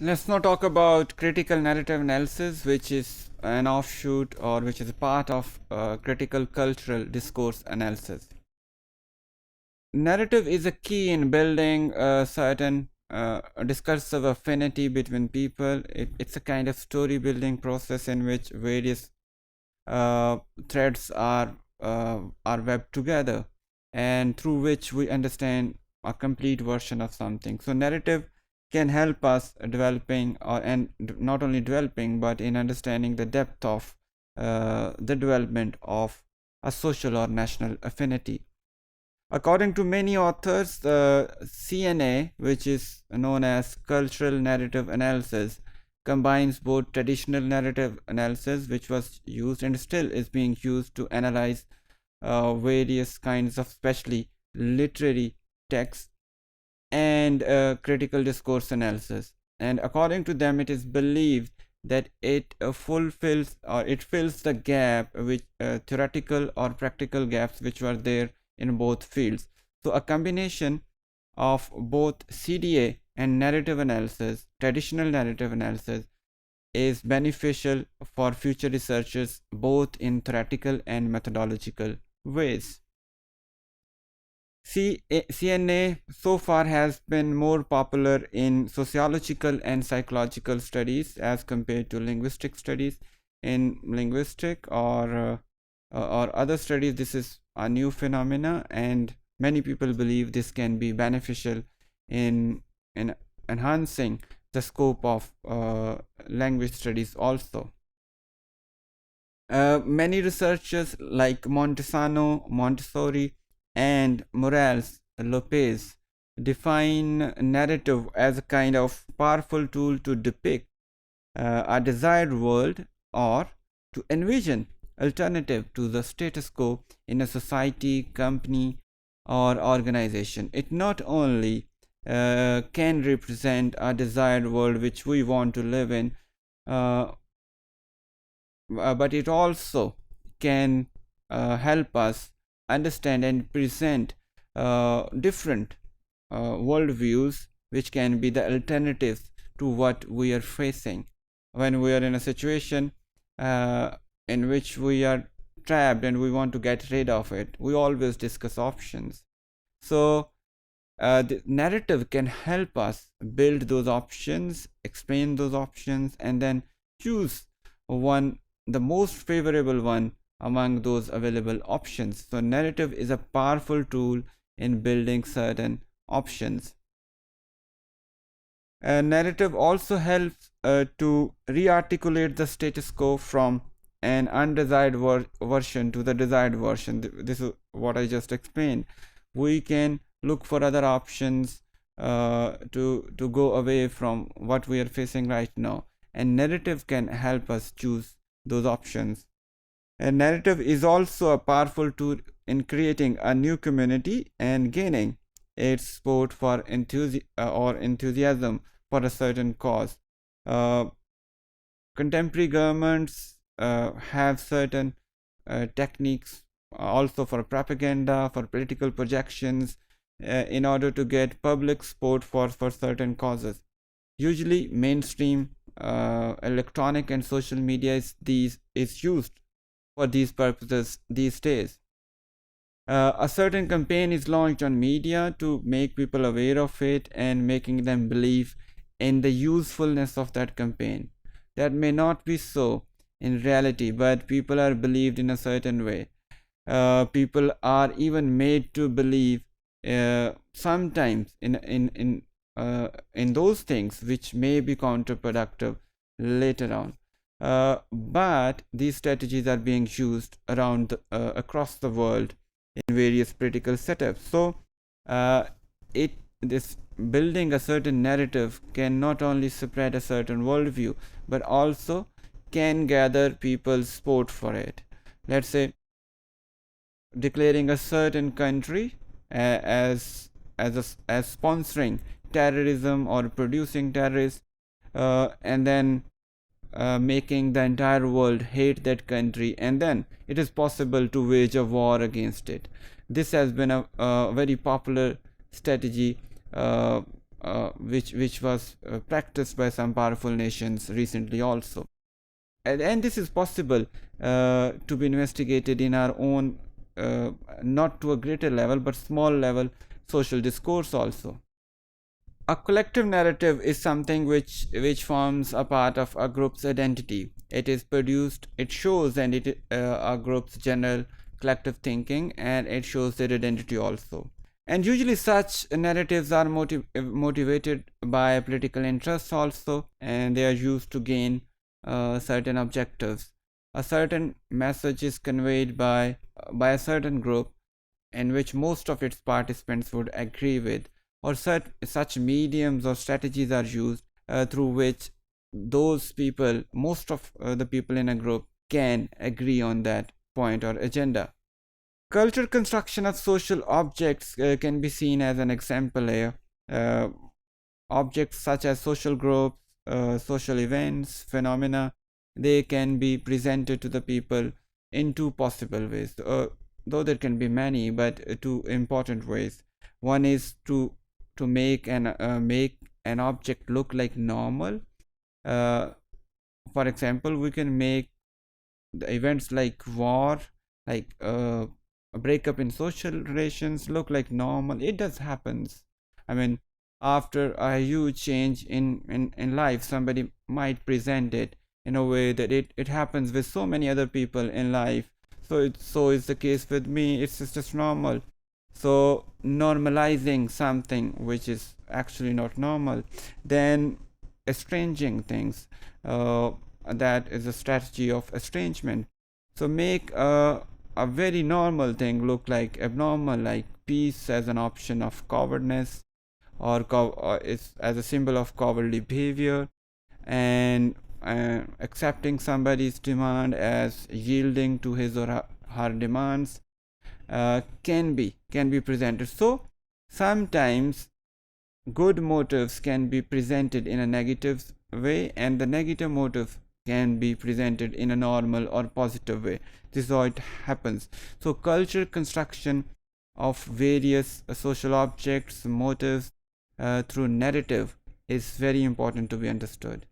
Let's now talk about critical narrative analysis, which is an offshoot or which is a part of critical cultural discourse analysis. Narrative is a key in building a certain discursive affinity between people. It's a kind of story building process in which various threads are webbed together, and through which we understand a complete version of something. So narrative can help us developing and not only developing but in understanding the depth of the development of a social or national affinity. According to many authors, the CNA, which is known as cultural narrative analysis, combines both traditional narrative analysis, which was used and still is being used to analyze various kinds of, especially literary texts, and critical discourse analysis. And according to them, it is believed that it fulfills or it fills the gap which theoretical or practical gaps which were there in both fields. So a combination of both CDA and narrative analysis, traditional narrative analysis, is beneficial for future researchers both in theoretical and methodological ways. CNA so far has been more popular in sociological and psychological studies as compared to linguistic studies. In linguistic or other studies, this is a new phenomena, and many people believe this can be beneficial in enhancing the scope of language studies also. Many researchers like Montessori, and Morales Lopez define narrative as a kind of powerful tool to depict a desired world or to envision alternative to the status quo in a society, company, or organization. It not only can represent a desired world which we want to live in, but it also can help us understand and present different worldviews which can be the alternatives to what we are facing. When we are in a situation in which we are trapped and we want to get rid of it, we always discuss options. So the narrative can help us build those options, explain those options, and then choose the most favorable one among those available options. So narrative is a powerful tool in building certain options. Narrative also helps to rearticulate the status quo from an undesired version to the desired version. This is what I just explained. We can look for other options to go away from what we are facing right now, and narrative can help us choose those options. A narrative is also a powerful tool in creating a new community and gaining its support for enthusiasm for a certain cause. Contemporary governments have certain techniques also for propaganda, for political projections, in order to get public support for certain causes. Usually, mainstream electronic and social media is used for these purposes these days. A certain campaign is launched on media to make people aware of it and making them believe in the usefulness of that campaign. That may not be so in reality, but people are believed in a certain way. People are even made to believe sometimes in those things which may be counterproductive later on. But these strategies are being used around across the world in various political setups. So this building a certain narrative can not only spread a certain worldview but also can gather people's support for it. Let's say declaring a certain country as sponsoring terrorism or producing terrorists, and then making the entire world hate that country, and then it is possible to wage a war against it. This has been a very popular strategy which was practiced by some powerful nations recently also. And this is possible to be investigated in our own, not to a greater level but small level social discourse also. A collective narrative is something which forms a part of a group's identity. It is produced, it shows, and it a group's general collective thinking, and it shows their identity also. And usually such narratives are motivated by political interests also, and they are used to gain certain objectives. A certain message is conveyed by a certain group in which most of its participants would agree with, or such mediums or strategies are used through which those people, most of the people in a group, can agree on that point or agenda. Cultural construction of social objects can be seen as an example here. Objects such as social groups, social events, phenomena, they can be presented to the people in two possible ways, though there can be many, but two important ways. One is to make an object look like normal. For example, we can make the events like war, like a breakup in social relations, look like normal. It does happens. I mean, after a huge change in life, somebody might present it in a way that it happens with so many other people in life. So is the case with me. It's just normal. So normalizing something which is actually not normal, then estranging things, that is a strategy of estrangement. So make a very normal thing look like abnormal, like peace as an option of cowardness, or it's as a symbol of cowardly behavior, and accepting somebody's demand as yielding to his or her demands can be presented. So sometimes good motives can be presented in a negative way, and the negative motive can be presented in a normal or positive way. This is how it happens. So cultural construction of various social objects, motives through narrative is very important to be understood.